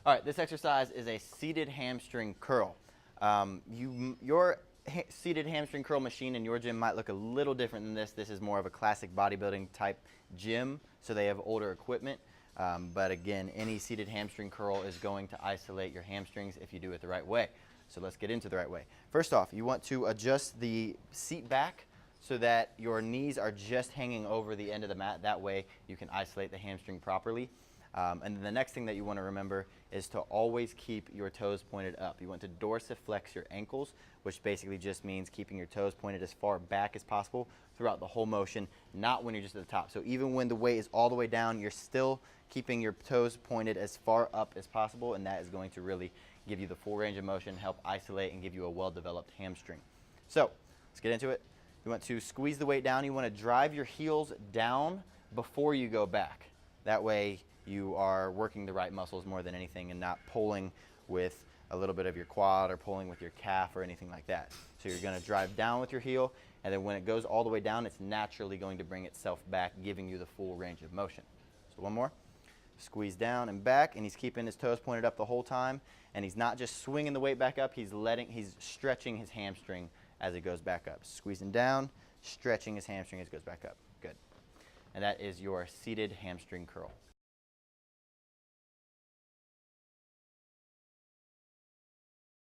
All right, this exercise is a seated hamstring curl. Your seated hamstring curl machine in your gym might look a little different than this. This is more of a classic bodybuilding type gym, so they have older equipment. But again, any seated hamstring curl is going to isolate your hamstrings if you do it the right way. So let's get into the right way. First off, you want to adjust the seat back so that your knees are just hanging over the end of the mat. That way you can isolate the hamstring properly. And then the next thing that you want to remember is to always keep your toes pointed up. You want to dorsiflex your ankles, which basically just means keeping your toes pointed as far back as possible throughout the whole motion, not when you're just at the top. So even when the weight is all the way down, you're still keeping your toes pointed as far up as possible, and that is going to really give you the full range of motion, help isolate, and give you a well-developed hamstring. So let's get into it. You want to squeeze the weight down. You want to drive your heels down before you go back. That way you are working the right muscles more than anything and not pulling with a little bit of your quad or pulling with your calf or anything like that. So you're going to drive down with your heel, and then when it goes all the way down, it's naturally going to bring itself back, giving you the full range of motion. So one more. Squeeze down and back, and he's keeping his toes pointed up the whole time, and he's not just swinging the weight back up, he's stretching his hamstring as it goes back up. Squeezing down, stretching his hamstring as it goes back up. Good. And that is your seated hamstring curl.